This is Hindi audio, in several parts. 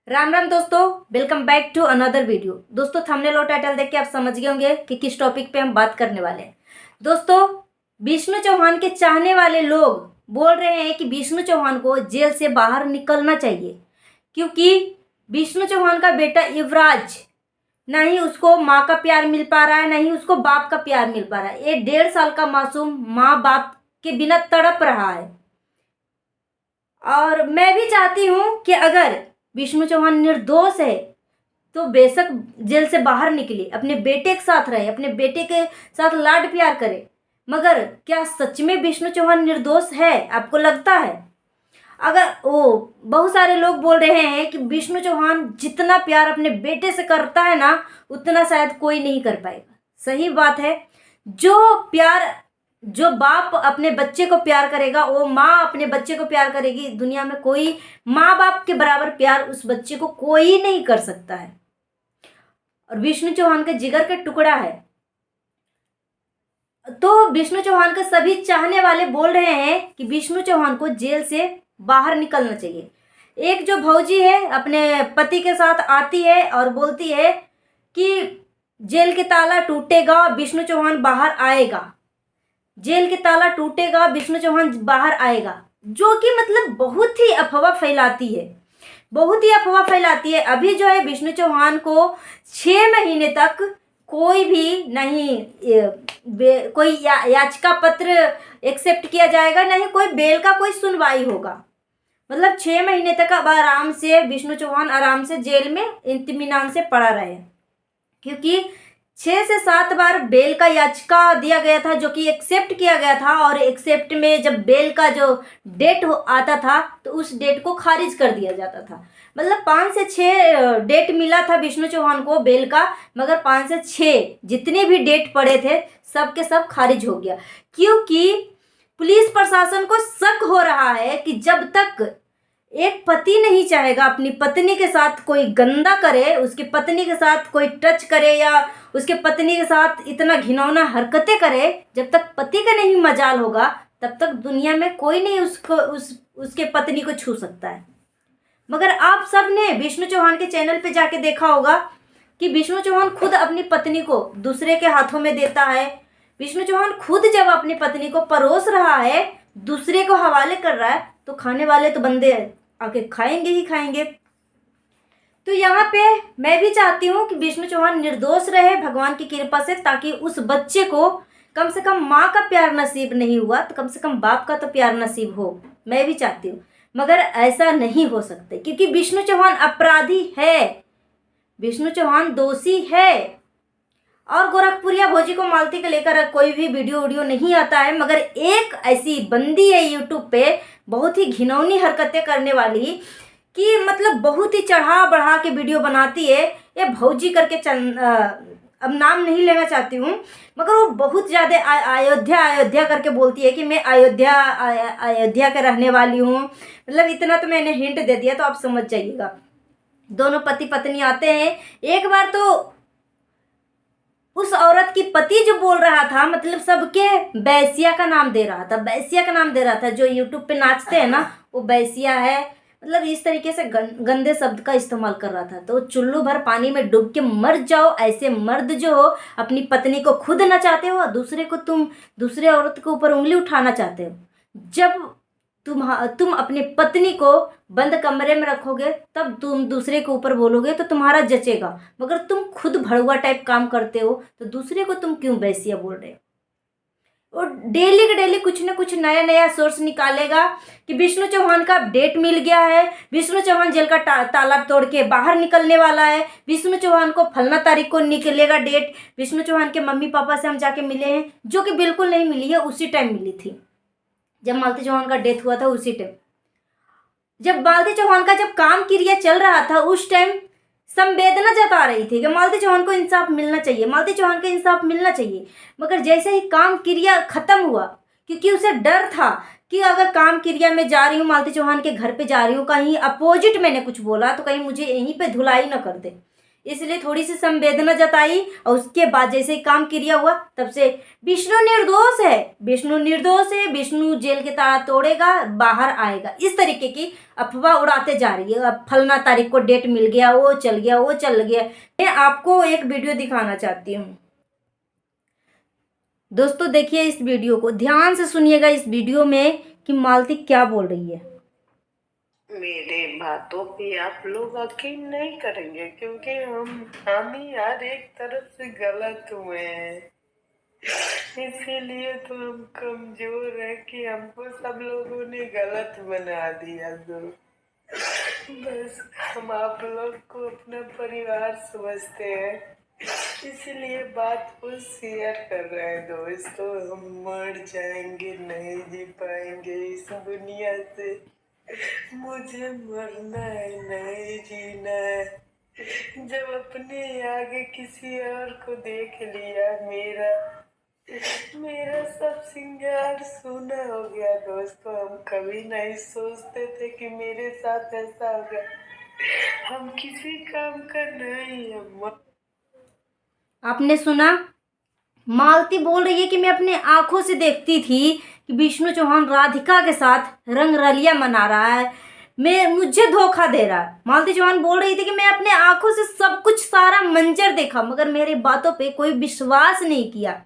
राम राम दोस्तों, welcome back to another video. दोस्तों, थंबनेल और टाइटल देख के आप समझ गए होंगे कि किस टॉपिक पे हम बात करने वाले हैं। दोस्तों, विष्णु चौहान के चाहने वाले लोग बोल रहे हैं कि विष्णु चौहान को जेल से बाहर निकलना चाहिए, क्योंकि विष्णु चौहान का बेटा युवराज ना ही उसको माँ का प्यार मिल पा रहा है, ना ही उसको बाप का प्यार मिल पा रहा है। ये 1.5 साल का मासूम माँ बाप के बिना तड़प रहा है। और मैं भी चाहती हूँ कि अगर विष्णु चौहान निर्दोष है तो बेशक जेल से बाहर निकले, अपने बेटे के साथ रहे, अपने बेटे के साथ लाड प्यार करे। मगर क्या सच में विष्णु चौहान निर्दोष है? आपको लगता है? अगर बहुत सारे लोग बोल रहे हैं कि विष्णु चौहान जितना प्यार अपने बेटे से करता है ना, उतना शायद कोई नहीं कर पाएगा। सही बात है। जो बाप अपने बच्चे को प्यार करेगा, वो माँ अपने बच्चे को प्यार करेगी। दुनिया में कोई माँ बाप के बराबर प्यार उस बच्चे को कोई नहीं कर सकता है। और विष्णु चौहान का जिगर का टुकड़ा है। तो विष्णु चौहान के सभी चाहने वाले बोल रहे हैं कि विष्णु चौहान को जेल से बाहर निकलना चाहिए। एक जो भौजी है अपने पति के साथ आती है और बोलती है कि जेल के ताला टूटेगा, विष्णु चौहान बाहर आएगा। जेल के ताला टूटेगा, विष्णु चौहान बाहर आएगा, जो कि मतलब बहुत ही अफवाह फैलाती है, बहुत ही अफवाह फैलाती है। अभी जो है विष्णु चौहान को 6 महीने तक कोई भी नहीं कोई याचिका पत्र एक्सेप्ट किया जाएगा, नहीं कोई बेल का कोई सुनवाई होगा। मतलब 6 महीने तक अब आराम से विष्णु चौहान आराम से जेल में इत्मीनान से पड़ा रहे, क्योंकि 6 से 7 बार बेल का याचिका दिया गया था, जो कि एक्सेप्ट किया गया था। और एक्सेप्ट में जब बेल का जो डेट आता था तो उस डेट को खारिज कर दिया जाता था। मतलब 5 से 6 डेट मिला था विष्णु चौहान को बेल का, मगर 5 से 6 जितने भी डेट पड़े थे सब के सब खारिज हो गया, क्योंकि पुलिस प्रशासन को शक हो रहा है कि जब तक एक पति नहीं चाहेगा अपनी पत्नी के साथ कोई गंदा करे, उसकी पत्नी के साथ कोई टच करे या उसके पत्नी के साथ इतना घिनौना हरकतें करे, जब तक पति का नहीं मजाल होगा तब तक दुनिया में कोई नहीं उसके पत्नी को छू सकता है। मगर आप सब ने विष्णु चौहान के चैनल पे जाके देखा होगा कि विष्णु चौहान खुद अपनी पत्नी को दूसरे के हाथों में देता है। विष्णु चौहान खुद जब अपनी पत्नी को परोस रहा है, दूसरे को हवाले कर रहा है, तो खाने वाले तो बंदे आके खाएंगे ही खाएंगे। तो यहाँ पे मैं भी चाहती हूँ कि विष्णु चौहान निर्दोष रहे भगवान की कृपा से, ताकि उस बच्चे को कम से कम माँ का प्यार नसीब नहीं हुआ तो कम से कम बाप का तो प्यार नसीब हो। मैं भी चाहती हूँ, मगर ऐसा नहीं हो सकता, क्योंकि विष्णु चौहान अपराधी है, विष्णु चौहान दोषी है। और गोरखपुरिया भोजी को मालती के लेकर कोई भी वीडियो नहीं आता है, मगर एक ऐसी बंदी है यूट्यूब पे बहुत ही घिनौनी हरकतें करने वाली, कि मतलब बहुत ही चढ़ा बढ़ा के वीडियो बनाती है। ये भौजी करके अब नाम नहीं लेना चाहती हूँ, मगर वो बहुत ज़्यादा अयोध्या करके बोलती है कि मैं अयोध्या के रहने वाली हूँ। मतलब इतना तो मैंने हिंट दे दिया, तो आप समझ जाइएगा। दोनों पति पत्नी आते हैं। एक बार तो उस औरत की पति जो बोल रहा था, मतलब सबके बैसिया का नाम दे रहा था, बैसिया का नाम दे रहा था। जो यूट्यूब पे नाचते हैं ना, वो बैसिया है, मतलब इस तरीके से गंदे शब्द का इस्तेमाल कर रहा था। तो चुल्लू भर पानी में डूब के मर जाओ, ऐसे मर्द जो हो अपनी पत्नी को खुद नचाते हो, दूसरे को दूसरे औरत के ऊपर उंगली उठाना चाहते हो। जब तुम अपनी पत्नी को बंद कमरे में रखोगे तब तुम दूसरे के ऊपर बोलोगे तो तुम्हारा जचेगा, मगर तुम खुद भड़ुआ टाइप काम करते हो तो दूसरे को तुम क्यों बैसिया बोल रहे हो। और डेली के डेली कुछ न कुछ नया नया सोर्स निकालेगा कि विष्णु चौहान का डेट मिल गया है, विष्णु चौहान जेल का ताला तोड़ के बाहर निकलने वाला है, विष्णु चौहान को फलना तारीख को निकलेगा डेट, विष्णु चौहान के मम्मी पापा से हम जाके मिले हैं, जो कि बिल्कुल नहीं मिली है। उसी टाइम मिली थी जब मालती चौहान का डेथ हुआ था, उसी टाइम जब मालती चौहान का जब काम क्रिया चल रहा था, उस टाइम संवेदना जता रही थी कि मालती चौहान को इंसाफ मिलना चाहिए, मालती चौहान को इंसाफ मिलना चाहिए। मगर जैसे ही काम क्रिया खत्म हुआ, क्योंकि उसे डर था कि अगर काम क्रिया में जा रही हूँ, मालती चौहान के घर पे जा रही हूँ, कहीं अपोजिट मैंने कुछ बोला तो कहीं मुझे यहीं पे धुलाई न कर दे, इसलिए थोड़ी सी संवेदना जताई और उसके बाद जैसे ही काम क्रिया हुआ तब से विष्णु निर्दोष है, विष्णु निर्दोष है, विष्णु जेल के ताला तोड़ेगा, बाहर आएगा, इस तरीके की अफवाह उड़ाते जा रही है। अब फलना तारीख को डेट मिल गया, वो चल गया, वो चल गया। मैं आपको एक वीडियो दिखाना चाहती हूँ दोस्तों, देखिए इस वीडियो को, ध्यान से सुनिएगा इस वीडियो में कि मालती क्या बोल रही है। मेरे बातों पे आप लोग यकीन नहीं करेंगे क्योंकि हम ही यार एक तरफ से गलत हुए हैं, इसीलिए तो हम कमजोर है कि हमको सब लोगों ने गलत बना दिया। तो बस हम आप लोग को अपना परिवार समझते हैं, इसीलिए बात को शेयर कर रहे हैं। दोस्तों हम मर जाएंगे, नहीं जी पाएंगे इस दुनिया से, मुझे मरना है, नहीं जीना है। जब अपने आगे किसी और को देख लिया, मेरा सब श्रृंगार सोना हो गया। दोस्तों हम कभी नहीं सोचते थे कि मेरे साथ ऐसा होगा, हम किसी काम का नहीं हम। आपने सुना, मालती बोल रही है कि मैं अपने आंखों से देखती थी कि विष्णु चौहान राधिका के साथ रंगरलिया मना रहा है, मुझे धोखा दे रहा है। मालती चौहान बोल रही थी कि मैं अपने आंखों से सब कुछ सारा मंजर देखा, मगर मेरी बातों पे कोई विश्वास नहीं किया।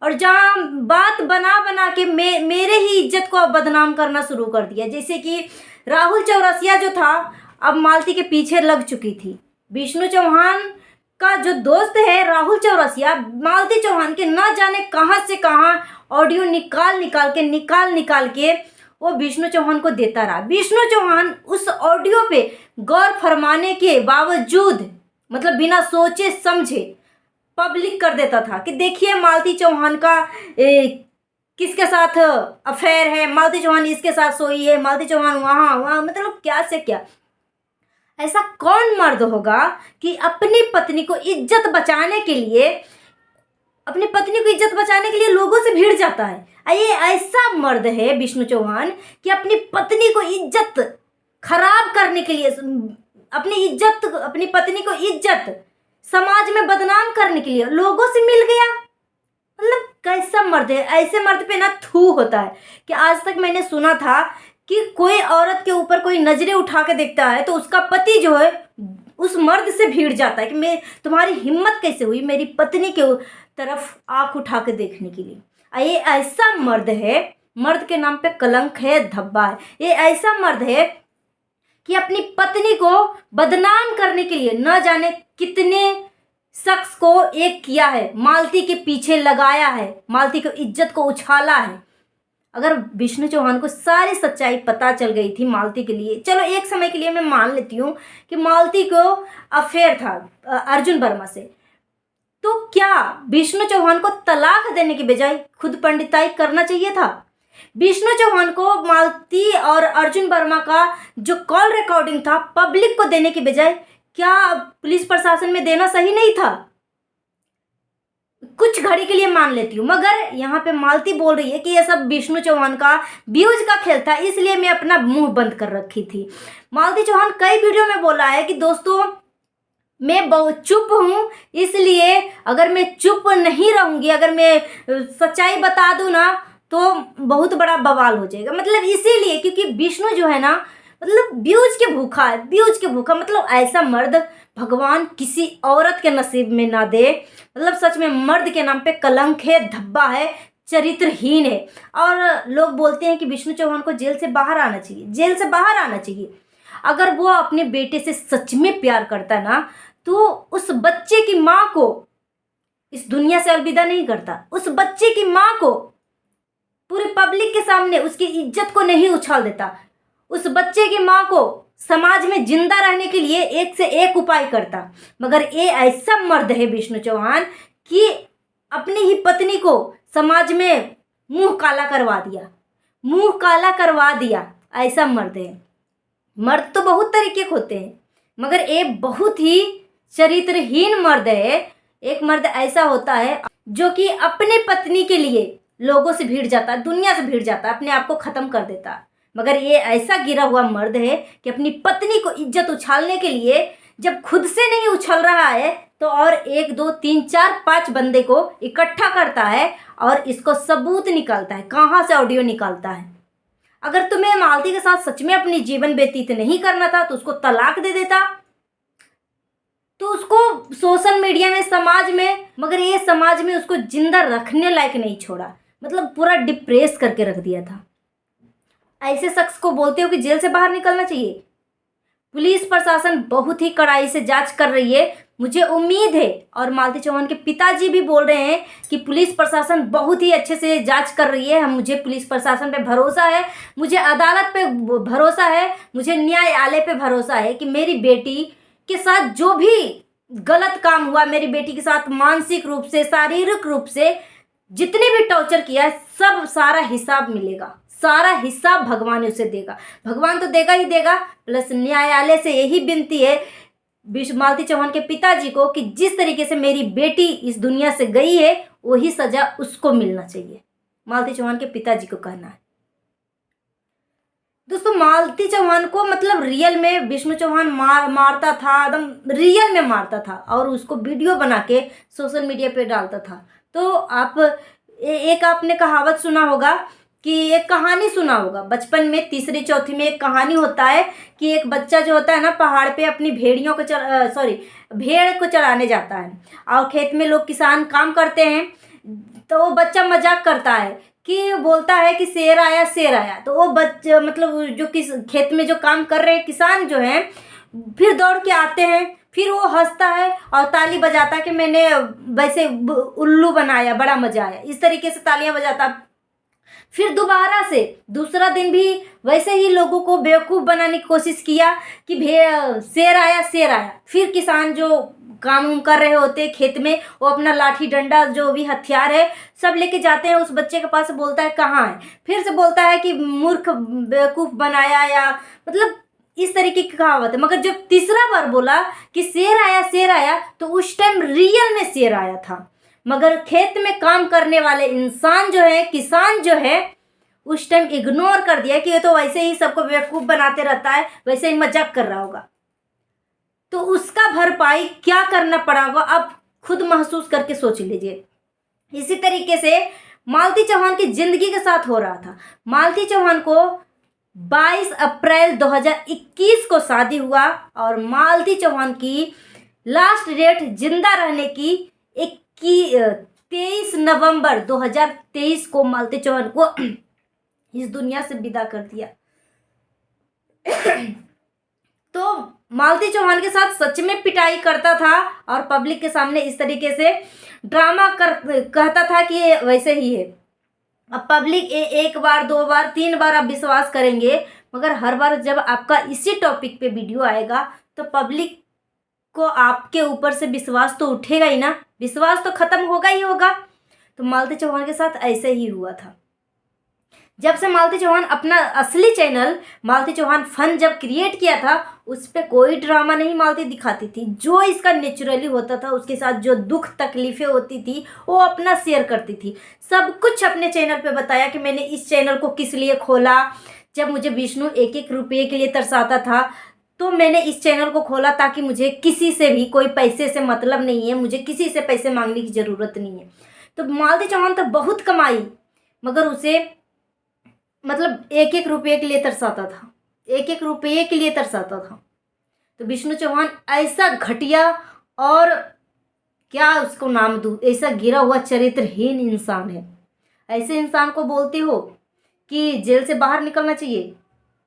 और जहाँ बात बना बना के मेरे ही इज्जत को अब बदनाम करना शुरू कर दिया। जैसे कि राहुल चौरसिया जो था अब मालती के पीछे लग चुकी थी। विष्णु चौहान का जो दोस्त है राहुल चौरसिया, मालती चौहान के न जाने कहाँ से कहाँ ऑडियो निकाल निकाल के वो विष्णु चौहान को देता रहा। विष्णु चौहान उस ऑडियो पे गौर फरमाने के बावजूद, मतलब बिना सोचे समझे पब्लिक कर देता था कि देखिए मालती चौहान का किसके साथ अफेयर है, मालती चौहान इसके साथ सोई है, मालती चौहान वहाँ, मतलब क्या से क्या। ऐसा कौन मर्द होगा कि अपनी पत्नी को इज्जत बचाने के लिए लोगों से भिड़ जाता है। ये ऐसा मर्द है विष्णु चौहान कि अपनी पत्नी को इज्जत खराब करने के लिए, अपनी पत्नी को इज्जत समाज में बदनाम करने के लिए लोगों से मिल गया। मतलब कैसा मर्द है। ऐसे मर्द पे ना थू होता है कि आज तक मैंने सुना था कि कोई औरत के ऊपर कोई नजरें उठा के देखता है तो उसका पति जो है उस मर्द से भिड़ जाता है कि मैं, तुम्हारी हिम्मत कैसे हुई मेरी पत्नी के तरफ आंख उठा के देखने के लिए। ये ऐसा मर्द है, मर्द के नाम पे कलंक है, धब्बा है। ये ऐसा मर्द है कि अपनी पत्नी को बदनाम करने के लिए न जाने कितने शख्स को एक किया है, मालती के पीछे लगाया है, मालती को इज्जत को उछाला है। अगर विष्णु चौहान को सारी सच्चाई पता चल गई थी मालती के लिए, चलो एक समय के लिए मैं मान लेती हूँ कि मालती को अफेयर था अर्जुन वर्मा से, तो क्या विष्णु चौहान को तलाक देने के बजाय खुद पंडिताई करना चाहिए था? विष्णु चौहान को मालती और अर्जुन वर्मा का जो कॉल रिकॉर्डिंग था पब्लिक को देने के बजाय क्या पुलिस प्रशासन में देना सही नहीं था? कुछ घड़ी के लिए मान लेती हूँ, मगर यहाँ पे मालती बोल रही है कि ये सब विष्णु चौहान का व्यूज का खेल था, इसलिए मैं अपना मुंह बंद कर रखी थी। मालती चौहान कई वीडियो में बोला है कि दोस्तों मैं बहुत चुप हूँ, इसलिए अगर मैं चुप नहीं रहूँगी, अगर मैं सच्चाई बता दूँ ना तो बहुत बड़ा बवाल हो जाएगा। मतलब इसीलिए क्योंकि विष्णु जो है ना, मतलब व्यूज के भूखा है, व्यूज के भूखा। मतलब ऐसा मर्द भगवान किसी औरत के नसीब में ना दे। मतलब सच में मर्द के नाम पे कलंक है, धब्बा है, चरित्रहीन है। और लोग बोलते हैं कि विष्णु चौहान को जेल से बाहर आना चाहिए, जेल से बाहर आना चाहिए। अगर वो अपने बेटे से सच में प्यार करता ना तो उस बच्चे की माँ को इस दुनिया से अलविदा नहीं करता। उस बच्चे की माँ को पूरे पब्लिक के सामने उसकी इज्जत को नहीं उछाल देता। उस बच्चे की माँ को समाज में जिंदा रहने के लिए एक से एक उपाय करता। मगर ये ऐसा मर्द है विष्णु चौहान कि अपनी ही पत्नी को समाज में मुंह काला करवा दिया। ऐसा मर्द है। मर्द तो बहुत तरीके के होते हैं, मगर ये बहुत ही चरित्रहीन मर्द है। एक मर्द ऐसा होता है जो कि अपने पत्नी के लिए लोगों से भिड़ जाता है, दुनिया से भिड़ जाता है, अपने आप को खत्म कर देता है। मगर ये ऐसा गिरा हुआ मर्द है कि अपनी पत्नी को इज्जत उछालने के लिए जब खुद से नहीं उछल रहा है तो और 1 2 3 4 5 बंदे को इकट्ठा करता है और इसको सबूत निकालता है, कहाँ से ऑडियो निकालता है। अगर तुम्हें मालती के साथ सच में अपनी जीवन व्यतीत नहीं करना था तो उसको तलाक दे देता, तो उसको सोशल मीडिया में, समाज में, मगर ये समाज में उसको जिंदा रखने लायक नहीं छोड़ा, मतलब पूरा डिप्रेस करके रख दिया था। ऐसे शख्स को बोलते हो कि जेल से बाहर निकलना चाहिए। पुलिस प्रशासन बहुत ही कड़ाई से जांच कर रही है, मुझे उम्मीद है, और मालती चौहान के पिताजी भी बोल रहे हैं कि पुलिस प्रशासन बहुत ही अच्छे से जांच कर रही है। मुझे पुलिस प्रशासन पे भरोसा है, मुझे अदालत पे भरोसा है, मुझे न्यायालय पे भरोसा है कि मेरी बेटी के साथ जो भी गलत काम हुआ, मेरी बेटी के साथ मानसिक रूप से, शारीरिक रूप से जितने भी टॉर्चर किया है, सब सारा हिसाब मिलेगा, सारा हिसाब भगवान उसे देगा। भगवान तो देगा ही देगा, प्लस न्यायालय से यही विनती है मालती चौहान के पिताजी को कि जिस तरीके से मेरी बेटी इस दुनिया से गई है वही सजा उसको मिलना चाहिए। मालती चौहान के पिताजी को कहना है। दोस्तों, मालती चौहान को मतलब रियल में विष्णु चौहान मारता था, एकदम रियल में मारता था और उसको वीडियो बना के सोशल मीडिया पे डालता था। तो एक आपने कहावत सुना होगा कि एक कहानी सुना होगा बचपन में, तीसरी चौथी में एक कहानी होता है कि एक बच्चा जो होता है ना पहाड़ पे अपनी भेड़ को चराने जाता है और खेत में लोग किसान काम करते हैं, तो वो बच्चा मजाक करता है कि बोलता है कि शेर आया शेर आया। तो वो बच्चा मतलब जो खेत में जो काम कर रहे किसान जो हैं फिर दौड़ के आते हैं, फिर वो हंसता है और ताली बजाता है कि मैंने वैसे उल्लू बनाया, बड़ा मजा आया, इस तरीके से तालियां बजाता। फिर दोबारा से दूसरा दिन भी वैसे ही लोगों को बेवकूफ़ बनाने की कोशिश किया कि शेर आया शेर आया। फिर किसान जो काम कर रहे होते खेत में वो अपना लाठी डंडा जो भी हथियार है सब लेके जाते हैं उस बच्चे के पास, बोलता है कहाँ है, फिर से बोलता है कि मूर्ख बेवकूफ़ बनाया, या मतलब इस तरीके की कहावत है। मगर जब तीसरा बार बोला कि शेर आया तो उस टाइम रियल में शेर आया था, मगर खेत में काम करने वाले इंसान जो है, किसान जो है, उस टाइम इग्नोर कर दिया कि ये तो वैसे ही सबको बेवकूफ़ बनाते रहता है, वैसे ही मजाक कर रहा होगा। तो उसका भरपाई क्या करना पड़ा होगा आप खुद महसूस करके सोच लीजिए। इसी तरीके से मालती चौहान की जिंदगी के साथ हो रहा था। मालती चौहान को 22 अप्रैल 2021 को शादी हुआ और मालती चौहान की लास्ट डेट जिंदा रहने की 23 नवंबर 2023 को मालती चौहान को इस दुनिया से विदा कर दिया। तो मालती चौहान के साथ सच में पिटाई करता था और पब्लिक के सामने इस तरीके से ड्रामा कहता था कि ये वैसे ही है। अब पब्लिक एक बार, 2 बार, 3 बार आप विश्वास करेंगे, मगर हर बार जब आपका इसी टॉपिक पे वीडियो आएगा तो पब्लिक को आपके ऊपर से विश्वास तो उठेगा ही ना, विश्वास तो खत्म होगा ही होगा। तो मालती चौहान के साथ ऐसे ही हुआ था। जब से मालती चौहान अपना असली चैनल मालती चौहान फन जब क्रिएट किया था, उस पर कोई ड्रामा नहीं मालती दिखाती थी, जो इसका नेचुरली होता था, उसके साथ जो दुख तकलीफ़ें होती थी वो अपना शेयर करती थी। सब कुछ अपने चैनल पे बताया कि मैंने इस चैनल को किस लिए खोला। जब मुझे विष्णु 1-1 रुपये के लिए तरसाता था तो मैंने इस चैनल को खोला ताकि मुझे किसी से भी कोई पैसे से मतलब नहीं है, मुझे किसी से पैसे मांगने की ज़रूरत नहीं है। तो मालती चौहान तो बहुत कमाई, मगर उसे मतलब 1-1 रुपये के लिए तरसाता था, 1-1 रुपये के लिए तरसाता था। तो विष्णु चौहान ऐसा घटिया और क्या उसको नाम दूँ, ऐसा गिरा हुआ चरित्रहीन इंसान है। ऐसे इंसान को बोलती हो कि जेल से बाहर निकलना चाहिए।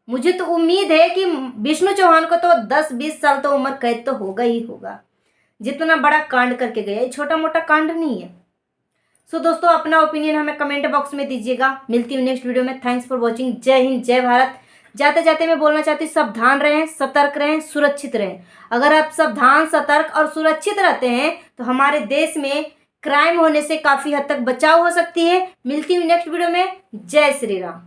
मुझे तो उम्मीद है कि विष्णु चौहान को तो 10-20 साल तो उम्र कैद तो होगा ही होगा, जितना बड़ा कांड करके गया। ये छोटा मोटा कांड नहीं है। सो दोस्तों, अपना ओपिनियन हमें कमेंट बॉक्स में दीजिएगा। मिलती हूँ नेक्स्ट वीडियो में। Thanks for watching. जय हिंद, जय भारत। जाते जाते मैं बोलना चाहती हूँ, सावधान रहें, सतर्क रहें, सुरक्षित रहें। अगर आप सावधान, सतर्क और सुरक्षित रहते हैं तो हमारे देश में क्राइम होने से काफ़ी हद तक बचाव हो सकती है। मिलती हूँ नेक्स्ट वीडियो में। जय श्री राम।